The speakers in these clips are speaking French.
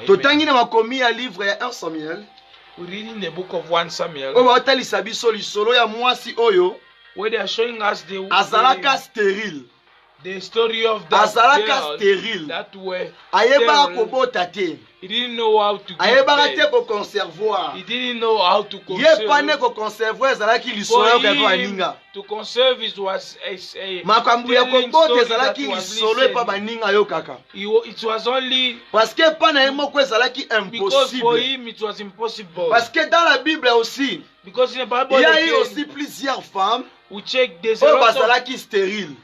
Totangi na makomi ya livre ya 1 Samuel. We're reading the book of 1 Samuel. Oyo batalisa biso lisolo ya mwasi oyo Where they are showing us azalaka stérile. the story of Azalaka that stérile. girl that were Ayebaka sterile. kobota te. He didn't know how to give Ayebaka te birth. ko conservoir. He didn't know how to Ye pane conserve. ko conservoir ezalaki lisolo For ya kwa him baninga. to conserve it was a Makambo ya telling kobota story that ezalaki was lisolo epa listened. baninga yo kaka. It was only Parce que pana ye moko ezalaki because for impossible. him it was impossible. Parce que dans la Bible aussi, Because in the Bible il y a eu again, aussi plusieurs femmes we check there's a oyo lot of bazalaki stérile.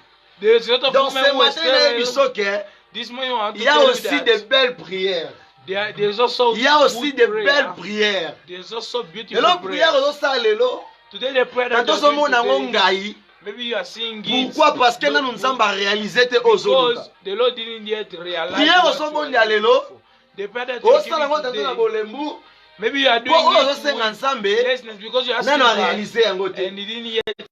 women Donc ce who were matin na sterile. biso que This morning I want to il y a tell you aussi that de belles prières. there's also Il y a aussi good de prayer. belles prières. There's also beautiful Lelo prière prayer. ozosala lelo. Today the prayer that Tanto you're going ozomona to yango pray, ngai. maybe you are seeing it. Pourquoi? Parce que not nanu good, nzambe a réalisé te ozoluka. because the Lord didn't yet realize Prière what you ozomoni are ya lelo. doing. The prayer that you're Osala yango giving tanto na today, bolembu. maybe you are Po doing oyo it ozosenga with nzambe. lessness because you are asking Nanu a God réalisé yango te. and he didn't yet.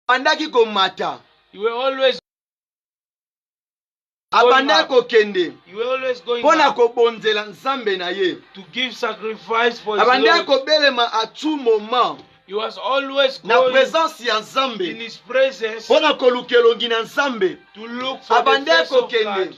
Bandaki komata. You were always Abandaki kokende. you were always going Pona out kobonzela nzambe na ye. to give sacrifice for his Abandaki Lord. kobelema à tout moment. He was always Na going présence ya in nzambe. his presence Pona koluka elongi na nzambe. to look for the Abandaki face of kokende. God.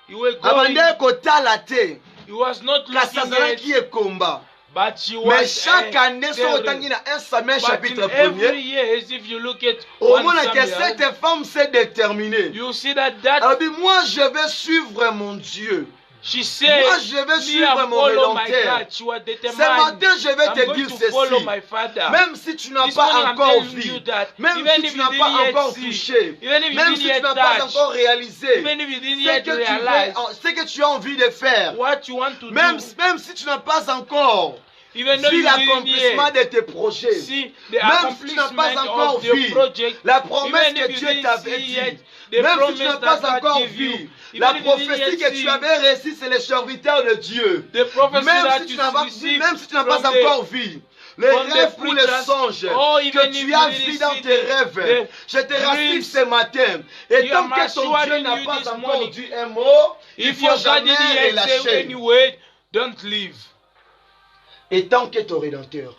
You were going. Abandaki kotala te. He was not Kasi looking azalaki at, ekomba. but she Mais was. chaque année, so there. otangi na 1 Samuel But in chapitre every 1er, year, if you look at au 1 moins que Samuel, cette femme s'est déterminée. you see that Elle dit, moi je vais suivre mon Dieu. she said, Moi je vais "Me, suivre I mon follow my Rédempteur. God." She was Ce determined. matin, je vais I'm te going dire to follow ceci. my father. Même si tu n'as This pas morning I'm encore telling you vu, that même even si if tu you n'as didn't pas yet encore see, touché, even if you même didn't si tu yet n'as pas touch, encore réalisé even if you didn't ce yet que, realize ce que tu as envie de faire, what you want to même do, si tu n'as pas encore even though vu you didn't l'accomplissement yet de tes projets, see the même si tu n'as pas accomplishment encore of the vu project, la promesse even que if Dieu you t'avait didn't see dit, yet the même si tu promise n'as that pas God encore gave you, vu la even if you didn't prophétie yet que tu see avais reçue, c'est les serviteurs de Dieu. the prophecy Même that si tu you n'as pas, received même si tu n'as pas from the encore vu les from the rêves ou les preachers, songes or que even if tu you as didn't vus dans see tes the rêves, je te rassure dreams, ce matin. Et you tant are que ton Dieu assuring n'a you pas this encore morning, dit un mot, il if faut your God jamais didn't yet say relâcher. any word, don't leave. Et tant que ton Rédempteur,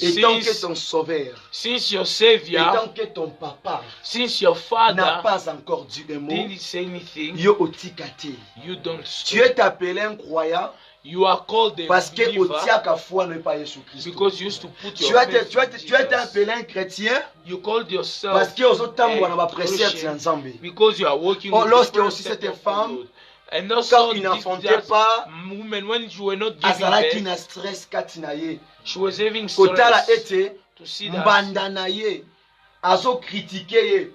et tant que Since, ton Sauveur, since your et Savior, tant que ton Papa since your n'a Father pas encore dit un mot, didn't say anything, yo otikate. you don't Tu stop. es appelé un croyant You are called a parce que believer otiaka foi ne pas Jésus Christ. because you used to put Tu your as faith in tu as été Jesus. appelé un chrétien You called yourself parce que ozotambwa na a ba précepte Christian na Nzambe. because you are working Oh, with lorsque the aussi precept cette of the femme, Lord. And quand also il that n'enfantait pas, woman, when you were not giving azalaki birth, na stress kati na ye. she was having Kotala stress ete to see that. mbanda na ye azo critiquer ye.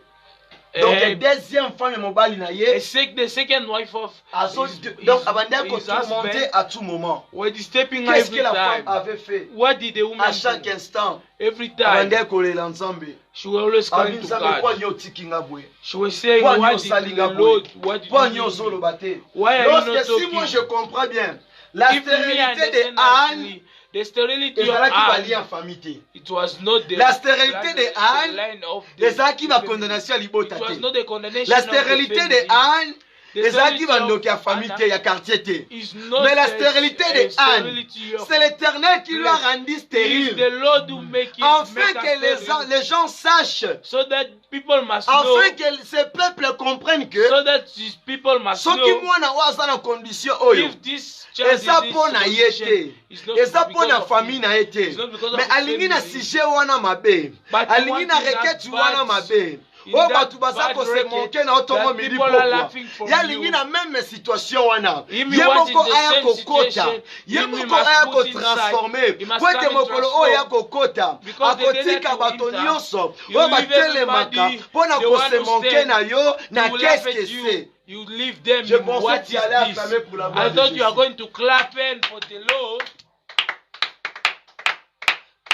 Donc le deuxième femme mobali na ye The second wife of azo his donc abandaki ko his husband tourmenter à tout moment. was disturbing her Qu'est-ce every que la femme time. avait fait? What did the woman À chaque do? instant, Every time abandaki kolela Nzambe. she was always Abi coming to Nzambe kwa God. nyo tikinga bwe. She was saying, Kwa what nyo did salinga the bwe. Lord, what did Kwa you nyo do? zoloba te. Why are you not Lorsque si talking? moi je comprends bien, la If me stérilité de understand Anne, actually, the sterility of ezalaki bali en Anne, famille te. it was not the La stérilité de Anne, line of the ezalaki ba family. condamnation ya libota It was te. not the condemnation La of the stérilité family. de Anne, The ezalaki sterility bandoki ya of famille Anna te, ya quartier te. is not Mais la the stérilité de Anne, sterility of c'est l'Éternel qui lui a flesh. rendu It is stérile. the Lord who make it Afin make que us sterile, les gens sachent, so that people must know, afin que ces peuples comprennent que so that these people must soki know mwana oyo aza na condition oyo, if this child is eza this mpo na ye te, condition, it's not eza mpo because na of famille him. na ye te, It's not because of mais his alingi na family. sujet wana mabe, But alingi na what is that reketi bad wana mabe, in oyo that bato baza bad kosemoke racket na otongo that mili people are pokwa, laughing from ye alingi you? na meme situation wana, Him ye was in moko the aya same kokota, situation. ye Him moko must aya put inside. kotransforme, He must po ete come and mokolo transform. oyo ya kokota, Because the day that akotika you bato enter, nyonso you oyo leave batelemaka everybody, mpo na the one who kosemoke stand, na yo na They will laugh qu'est-ce que at you. c'est. You leave them. Je pensais What que tu is allais this? acclamer pour la gloire I de thought you are Jésus. going to clap in for the Lord.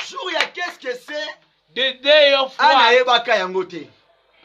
Jour ya qu'est-ce que c'est? The day of Ana what? yebaka yango te.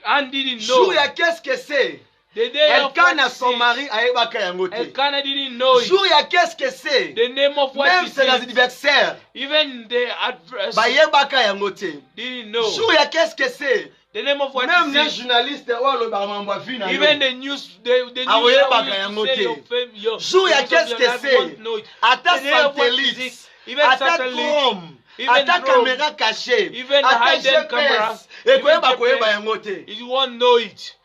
Anne didn't know. Jour ya qu'est-ce que c'est? The day of Elkana what son is mari ayebaka yango te. Elkanah didn't know it. Jour ya qu'est-ce que c'est? The name of what Même it c'est les is. anniversaires. Even the adversaire Bayebaka yango te. didn't know. Jour ya qu'est-ce que c'est? The name of what Même les is it? journalistes, oh, Even the news, the news Ah oui, how bah, you bah, used to say your fame, your Jour, the news of qu'est-ce your que life, c'est? won't know it. Ata The name of what is satellite, it? Even ata satellite, Chrome, even ata drone, caméra cachée, even ata hidden camera, GPS, et even koyeba koyeba GPS, yango te. you won't know it.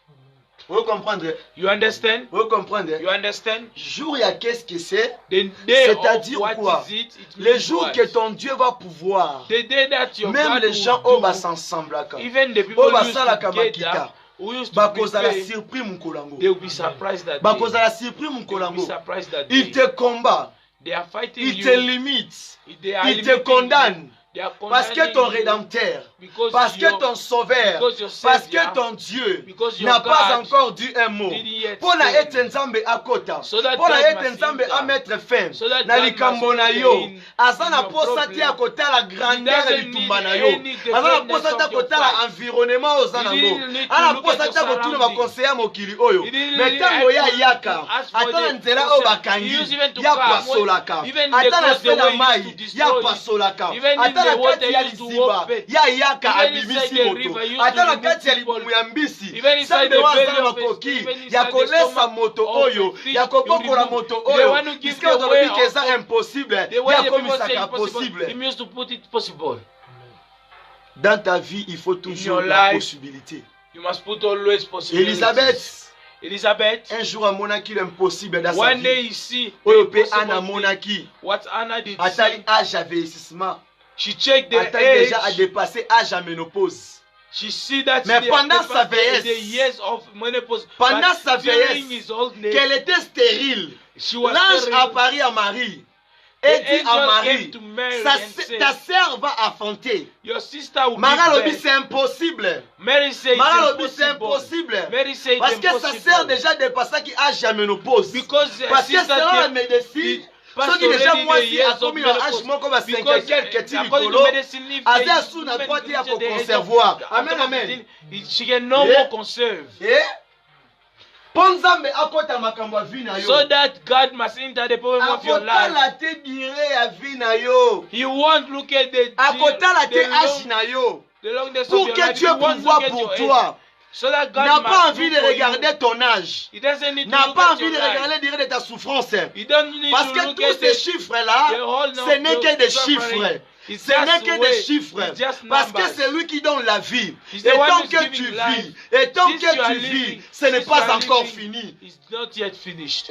Vous comprenez? You understand? Vous comprenez? You understand? Jour, qu'est-ce que c'est? The day of C'est-à-dire what quoi? is it? It Le means jour what? que ton Dieu va pouvoir, The day that your même God les will gens do, oh bah s'ensemble là, even the people oh bah used ça la to get kamakita, that, who used to bah cause la prepare, surpris mon kolango, they will be surprised that bah day. cause la surpris mon They will be kolango, surprised that il day. te combat, They are fighting il you. te limite, They are il te limiting condamne. you. They are Parce que condemning ton you rédempteur, because parce que your- ton sauveur, because your parce Savior, que ton Dieu because your n'a pas God encore dit un mot. didn't yet Pour na say. ete nzambe akota, So that pour na God ete must nzambe enter. a mettre fin So that na God likambo must na enter yo. in Aza na your posa te ya problem. kotala grandeur ya doesn't bitumba need na yo. any Aza na greatness posa te ya of your kotala fight. environnement oza You nango. didn't need to Ana look posa at te your ya kotuna surroundings. bakonseil ya mokili oyo. You didn't Mais need tango ya to yaka, ask for ata na the nzela oyo process. You bakangi, use even to ya come. pasolaka. Even Ata the na cross, the se na way you mai, used to ya destroy it. pasolaka. Even in Ata the na water kati ya you used to liziba, open. ya yaka Even abimisi inside the moto. river, you used Ata to na remove kati ya people. libumu ya mbisi, Even inside Nzambe the waza belly na of a makoki fish, even ya inside the kolesa stomach moto of oyo, a fish, ya kobokola you moto remove- the oyo. one who gives Puisque the way ozolobi que eza of- impossible, The way ya the people say komisaka impossible, possible. he used to put it possible. Dans ta vie, il faut toujours your la life, possibilité. You must put always possibilities. Elizabeth, un jour amonaki l'impossible dans sa one day vie. you see Oyo the pe Anna impossible thing. monaki. What Anna did Atali see, âge à vieillissement. she checked the Atali age. déjà a dépassé âge à ménopause. She see that Mais the, pendant the, sa the vieillesse, years of menopause, pendant but sa during vieillesse, his old age, qu'elle était stérile, she was l'ange sterile. apparut à Marie et The dit à angel Marie, came to Mary sa- and said, ta sœur va affronter. your sister will Marie give lobi birth. c'est impossible. Mary said Marie it's lobi c'est impossible. impossible. Mary said Parce it's que sa impossible. sœur déjà dépassé âge à ménopause. Because Parce que sister selon la did- médecine, passed ceux qui déjà already moi the si years a commis of un menopause. âge moins comme à 5 Because quelques petits according to nicolo, medicine, if à they- ça sous na women droite il y a reach pour the age of- conservoir. Amen, after amen. 15, she can no Yeah. more conserve. Eh? Ponzambe akota makambo ya vie na yo. So that God must enter the problem of your life. Akotala te dire ya vie na yo. He won't look at the Akotala te âge long, na yo. the longness Pour of your que life. Dieu He won't pouvoir look at pour your age. toi. So that God N'a must pas do envie de for you. regarder ton âge. He doesn't need to N'a look pas at envie your de life. regarder dire de ta souffrance. He doesn't need Parce to que look tous at ces the chiffres-là, whole ce n'est que des suffering. chiffres. It's Ce n'est just que way. des chiffres. It's just Parce que numbers. c'est lui qui donne la vie. He's Et the one tant who's que giving tu life. vis, et tant Since you que are tu living, vis, ce n'est since pas you are encore living, fini. It's not yet finished.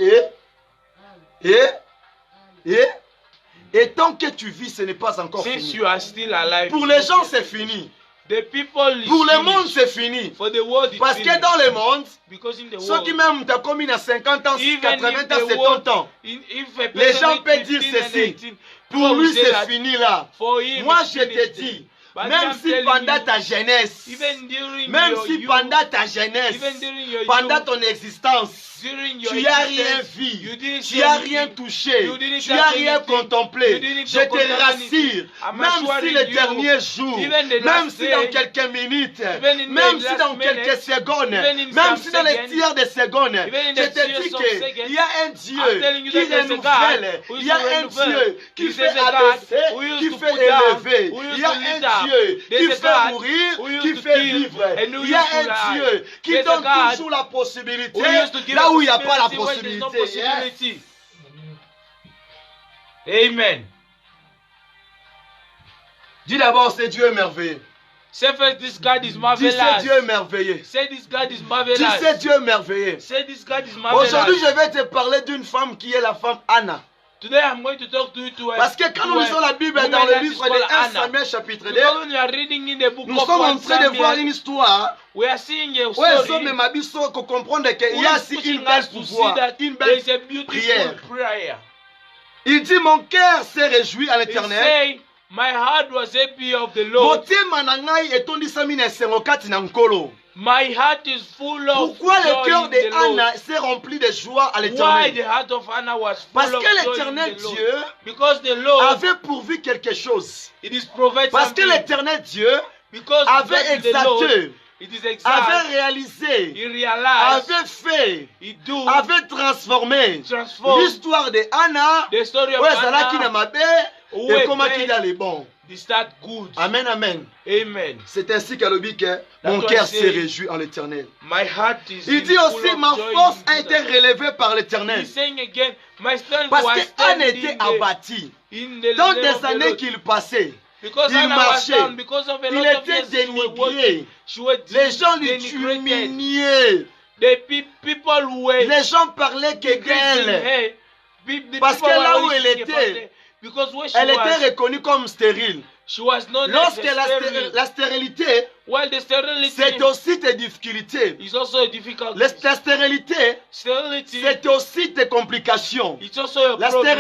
Et tant que tu vis, ce n'est pas encore Since fini. you are still alive. Pour les gens, c'est fini. The people is Pour le finished. monde, c'est fini. For the world, it's Parce que finished. dans le monde, Because in the ceux world, qui même t'ont commis à 50 ans, even 80 if ans, the 70 world, ans, if a les person gens is peuvent dire 15 and ceci. 18, Pour people lui, will say c'est that fini là. for him Moi, it's je te finished. dis, But même I'm si telling pendant you, ta jeunesse, even during même your si youth, pendant ta jeunesse, even during your pendant youth, ton existence, during your tu n'as rien existence, vu, you didn't tu see n'as anything. rien touché, You didn't tu n'as touch rien anything. contemplé. You didn't Je te contemplate rassure, I'm même si assuring le you, dernier jour, even the même last si dans day, quelques minutes, even in même the si last dans minute, quelques secondes, even in même some si dans les seconds, tiers de secondes, even in je the te tiers dis of qu'il seconds, y a un I'm Dieu telling you qui that there's a renouvelle, God who il y a used to un renovate. Dieu qui There's fait a God abaisser, who used qui to fait put down, élever, who used il y a to lift un up. Dieu There's qui a fait God mourir, who used qui to fait kill vivre, and who il y a used to un lie. Dieu qui There's a donne God toujours la possibilité who used to give là a où il n'y a pas la possibility when there's no possibilité. Yes. possibility. Amen. Dis d'abord, c'est Dieu merveilleux. Say first, this God is Dis, marvelous. c'est Dieu merveilleux. Say this God is Dis, marvelous. c'est Dieu merveilleux. Say this God is marvelous. Aujourd'hui, je vais te parler d'une femme qui est la femme Anna. Today I'm going to talk to you to Parce que quand nous lisons la Bible dans le livre de 1 Samuel chapitre 2, because when you are reading in the book nous of sommes en 1 train de voir une Samuel, histoire we are seeing a où story elles ont même habitué à comprendre qu'il y a aussi une belle pouvoir, une there is belle a beautiful prière. prayer. Il dit, mon cœur s'est réjoui à He l'éternel. say, my heart was happy of the Lord. Motema na ngai etondisami na esengo kati na nkolo. My heart is full of Pourquoi le joy cœur in de the Lord. Anna s'est rempli de joie à Why l'éternel? the heart of Anna was full Parce of que joy l'éternel in the Lord? Dieu Because the Lord, avait pourvu quelque chose. it is provide Parce que something. l'éternel Dieu Because avait God, the Lord, exalté, it is exact. avait réalisé, He realized, avait fait, he do, avait transformé transform l'histoire de Anna. the story of Ouais, Zalaki na Anna. mabe, Ouais, et comment ben, qu'il a les bons. He start good. Amen, amen. Amen. C'est ainsi qu'Alobi que mon what cœur I se say. réjouit en l'Éternel. My heart is Il dit full aussi, of ma joy force in a été Jesus. relevée par l'Éternel. He's saying again, my strength Parce was qu'Anne standing était abattu. in the Dans name des of the années Lord. qu'il passait, Because il Anna was marchait. down, because of a Il lot of était years she was working, dénigré. she was Les gens lui denigrated. humiliaient. The people were Les gens parlaient que decreasing d'elle. her. The Parce people que were là où only elle speaking about était, her. Because where Elle était reconnue comme stérile. she was known as Lorsque a sterile. la stérilité, Well, the sterility c'est aussi tes difficultés. is also a difficult La stérilité, sterility. c'est aussi tes complications. It's also a La problem.